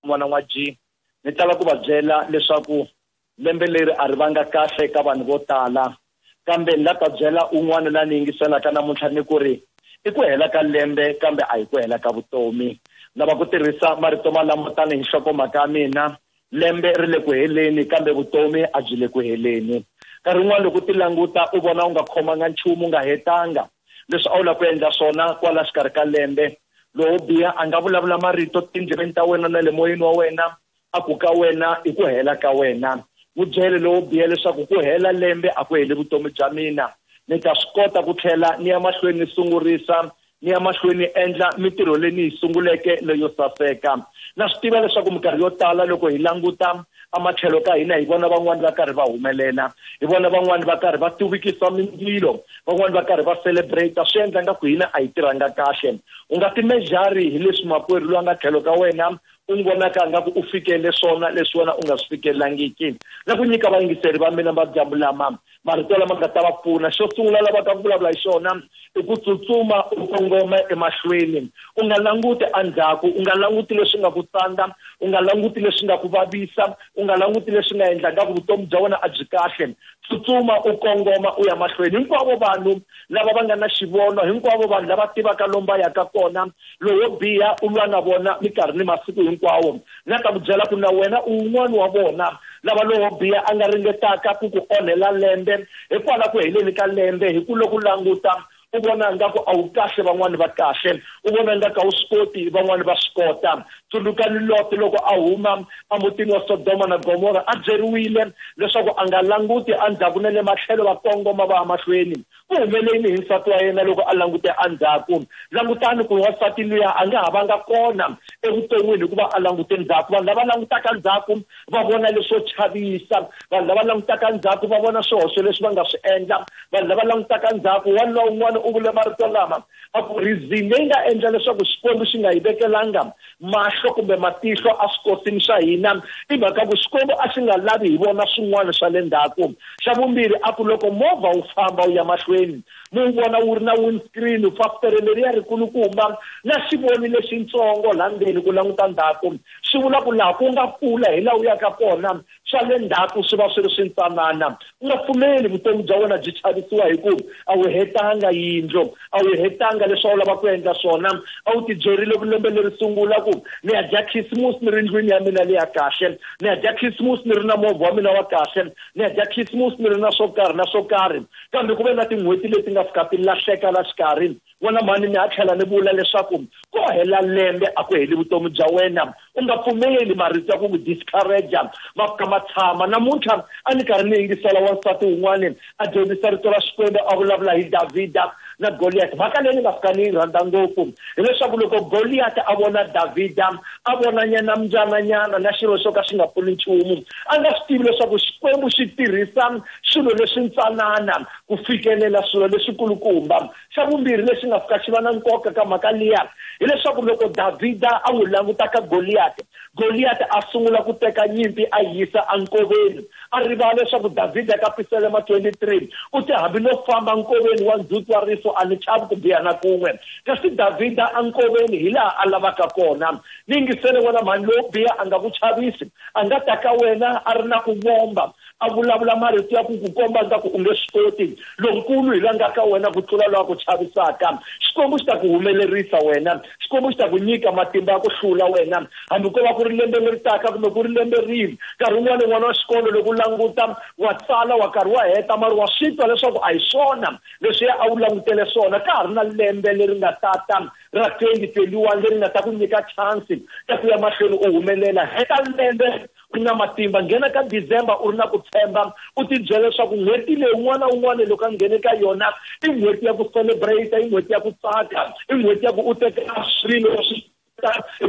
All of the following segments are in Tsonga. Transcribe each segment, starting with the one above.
n'wana wa G ni tala ku va byela leswaku lembe leri a ri vanga kahle ka vanhu vo tala kambe la ta byela un'wana la ni yingisela ka namuntlha ni ku ri I ku hela ka lembe kambe a hi ku hela ka vutomi lava ku tirhisa marito malamo tani hi nhlokomhaka mina lembe ri le ku heleni kambe vutomi a byi le ku heleni nkarhi wun'wana loko ti languta u vona u nga khomanga nchumu u nga hetanga leswi a wu lava ku endla swona kwala xikarhi ka lembe lowo biha a nga vulavula marito tindleveni ta wena na le moyeni wa wena a ku ka wena I ku hela ka wena vudyele lowo biha leswaku ku hela lembe a ku heli vutomi bya mina ni ta swi kota ku tlhela ni ya mahlweni ni sungurisa ni ya mahlweni endla mitirho leyi ni yi sunguleke leyo saseka na swi tiva leswaku minkarhi yo tala loko hi languta amatlhelo ka hina hi vona van'wani va karhi va humelela hi vona van'wani va karhi va tuvukisa mindzilo van'wani va karhi va celebrate swi endla nga ku hina a hi tirhanga kahle u nga ti mejari hi leswi makwerhu loyi a nga tlhelo ka wena u n'wi vonaka nga ku u fikele swona leswi wena u nga swi fikelangiki na ku nyika vayingiseri va mina madyambu lama marito lama nga ta va pfuna xo sungula lava ka ku vulavula hi xona I ku tsutsuma u kongoma emahlweni u nga languti endzhaku u nga languti leswi nga ku tsandza u nga languti leswi nga ku vavisa u nga languti leswi nga endlaka ku vutomi bya wena a byi kahle tsutsuma u kongoma u ya mahlweni hinkwavo vanhu lava va nga na xivono hinkwavo vanhu lava tivaka lomba yaka kona lowo biha u lwa na vona minkarhi ni masiku hinkwawo na ta ku byela ku na wena un'wana wa vona lava lowo biha a nga ringetaka ku ku onhela lembe hikwalaho ku heleni ka lembe hi ku loko languta u vona nga ku a wu kahle van'wani va kahle u vona nga ka wu swi koti van'wani va swi kota tsulukani Loti loko a huma emutini wa Sodoma na Gomora a byeriwile leswaku a nga languti endzhaku na le matlhelo va kongoma va mahlweni u humeleni hi nsati wa yena loko a langute endzhaku langutani ku wasati luya a nga ha vanga kona evuton'wini hikuva a langute ndzhaku vanhu lava langutaka ndzhaku va vona leswo chavisa vanhu lava langutaka ndzhaku va vona swihoxo leswi va nga swi endla vanhu lava langutaka ndzhaku wanuna un'wana u vule marito lama a ku reason leyi nga endla leswaku Xikwembu xi nga hi vekelanga mahlo kumbe matihlo a swikosini swa hina I mhaka ku Xikwembu a xi nga lavi hi vona swin'wana swa le ndzhaku xa vumbirhi a ku loko movha wu famba wu ya mahlweni mu vona wu ri na windscreen fasitere leriya rikulukumba na xivoni lexintsongo laha ndzeni ku languta ndzhaku swi vula ku laha ku nga pfula hi laha u yaka kona swa le ndzhaku swi va swi ri swintsanana u nga pfumeli vutomi bya wena byi chavisiwa hi ku a wu hetanga yindlo a wu hetanga leswi a wu lava ku endla swona a wu tibyerile lembe leri sungula ku ni ya dya khisimusi ni ri ndlwini ya mina leya kahle ni ya dya khisimusi ni ri na movha wa mina wa kahle ni ya dya khisimusi ni ri na swo karhi kambe ku ve na tin'hweti leti nga fika ti lahleka la xikarhi wena mani ni a tlhela ni vula leswaku ko hela lembe a ku heli vutomi bya wena u nga pfumeli marito ya ku ku discourage ma fika ma tshama namuntlha a ni karhi ni yingisela wansati wun'wana a dyondzisa rito ra Xikwembu a vulavula hi Davhida na Goliath mhaka leyi ni nga fika ni yi rhandza ngopfu hileswaku loko Goliath a vona Davhida a vona nyana na xilo xo ka xi nga pfuni nchumu a nga swi tivi leswaku Xikwembu xi tirhisa swilo leswi ntsanana ku fikelela swilo leswikulukumba xa vumbirhi lexi nga fika xi va na nkoka ka mhaka liya hileswaku loko Davhida a n'wi languta ka Goliath a sungula ku teka nyimpi a yisa enkoveni a rivala leswaku Davhida ka Psalm 23 u te hambi no famba enkoveni wa ndzhuti wa rifu a ni chavi ku biha na kun'we kasi Davhida enkoveni hi laha a lavaka kona ni yingisele wena mhani lowo biha a nga ku chavisi a nga ta ka wena a ri na ku vomba a vulavula marito ya ku komba nga ku u nge swi koti lonkulu hi langa ka wena ku tlula lowa ku chavisaka Xikwembu xi ta ku humelerisa wena Xikwembu xi ta ku nyika matimba ya ku hlula wena hambi ko va ku ri lembe leri taka kumbe ku ri lembe rihi nkarhi wun'wana n'wana wa xikolo loko u languta wa tsala wa karhi wa heta mari wa swi twa leswaku a hi swona leswi a wu langutele swona ka ha ri na lembe leri nga tata ra 2021 leri nga ta ku nyika chance ya ku ya mahlweni u humelela heta lembe u na matimba nghena ka December u ri na ku tshemba u tibyela leswaku n'hweti leyi un'wana na un'wana loko a nghene ka yona I n'hweti ya ku celebrate I n'hweti ya ku tsaka I n'hweti ya ku u teka swilo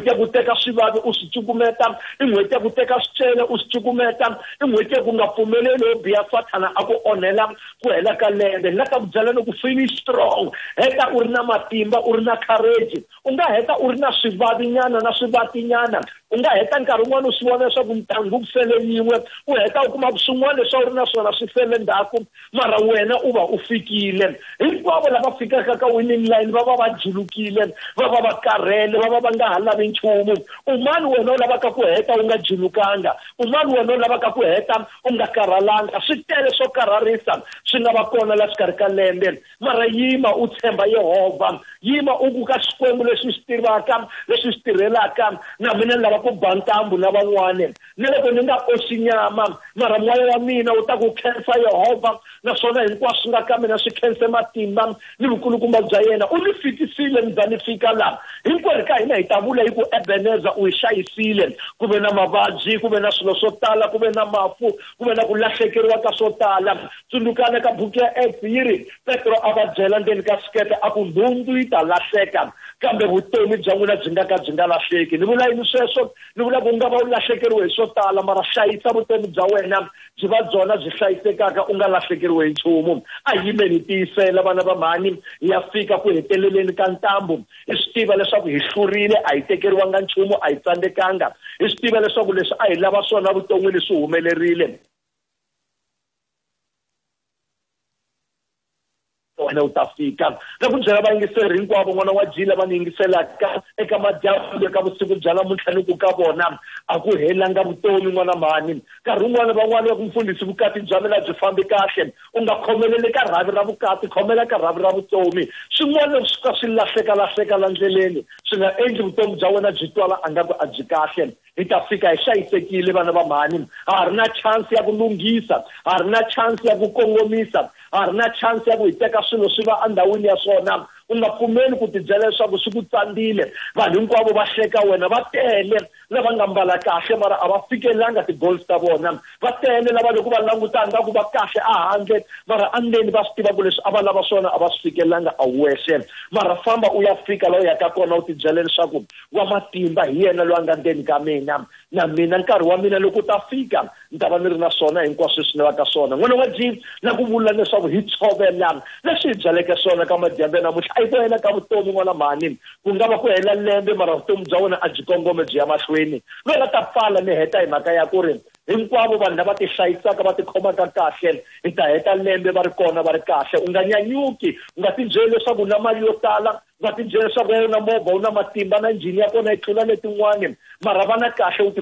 ya ku teka swivavi u swi cukumeta I n'hweti ya ku teka swicele u swi cukumeta I n'hweti ya ku nga pfumeleli yo biha Sathana a ku onhela ku hela ka lembe la ka ku byela no ku finish strong heta u ri na matimba u ri na courage u nga heta u ri na swivavinyana na swivatinyana u nga heta nkarhi wun'wana u swi vona leswaku ntanghu ku fele yin'we u heta u kuma swin'wana leswi a wu ri na swona swi fele ndzhaku mara wena u va u fikile hinkwavo lava fikaka ka winning line va va va julukile va va va karhele va va va nga halavi nchumu umani wena u lavaka ku heta u nga jinukanga umani wena u lavaka ku heta u nga karhalanga swi tele swo karharisa swi nga va kona la xikarhi ka lembe mara yima u tshemba Yehova yima u ku ka xikwembu leswi swi tivaka leswi swi tirhelaka na mina ni lava ku ba ntambu na van'wana ni loko ni nga oxi nyama mara moya wa mina u ta ku khensa Yehova naswona hinkwaswo swi nga ka mina swi khense matimba ni vukulukumba bya yena u ni fikisile ni za ni fika laha hinkwerhu ka hina hi ta vula hi ku Ebenezer u hi hlayisile ku ve na mavabyi ku ve na swilo swo tala ku ve na mafu ku ve na ku lahlekeriwa ka swo tala tsundzukana ka buku ya Acts yi ri Petro a va byela ndzeni ka swikete a ku nhundzu yi ta lahleka kambe vutomi bya n'wina byi nga ka byi nga lahleki ni vula yini sweswo ni vula ku nga va u lahlekeriwe hi swo tala mara hlayisa vutomi bya wena byi va byona byi hlayisekaka u nga lahlekeriwe hi nchumu a yimeni hi tiyisela vana va mhani hi ya fika ku heteleleni ka ntambu hi swi tiva leswaku hi hlurile a hi tekeriwanga nchumu a hi tsandzekanga hi swi tiva leswaku leswi a hi lava swona vuton'wini swi humelerile wena u ta fika na ku byela vayingiseri hinkwavo n'wana wa jila va ni yingiselaka eka madyambu eka vusiku bya namuntlha ni ku ka vona a ku helanga vutomi n'wana mhani nkarhi wun'wana van'wana va ku mfundhisi vukati bya mina byi fambi kahle u nga khomeleli ka rhavi ra vukati khomela ka rhavi ra vutomi swin'wana swi ka swi lahleka la ndleleni swi nga endli vutomi bya wena byi twala a nga ku a byi kahle hi ta fika hi hlayisekile vana va mhani a ri na chance ya ku lunghisa a ri na chance ya ku kongomisa a ri na chance ya ku hi teka swilo swi va endhawini ya swona u nga pfumeli ku tibyela leswaku swi ku tsandzile vanhu hinkwavo va hleka wena va tele lava nga mbala kahle mara a va fikelanga ti-goals ta vona va tele lava loko va langutanga ku va kahle a handle mara andzeni va swi tiva ku leswi a va lava swona a va swi fikelanga a wexe mara famba u ya fika laha u yaka kona u tibyela leswaku wa matimba hi yena loyi a nga ndzeni ka mina na mina nkarhi wa mina loko u ta fika ni ta va ni ri na swona hinkwaswo swi lavaka swona n'wana wa ji na ku vula leswaku hi tshovela leswi hi byaleke swona ka madyambe namuntlha a hi ku hela ka vutomi n'wana mhani ku nga va ku hela lembe mara vutomi bya wena a byi kongome byi ya mahlweni loyi nga ta pfala ni heta hi mhaka ya ku ri hinkwavo vanhu lava ti hlayisaka va ti khomaka kahle hi ta heta lembe va ri kona va ri kahle u nga nyanyuki u nga tibyeli leswaku u na mali yo tala u nga tibyeli leswaku u na movha u na matimba na njhini ya kona yi tlula letin'wani mara va na kahle u ti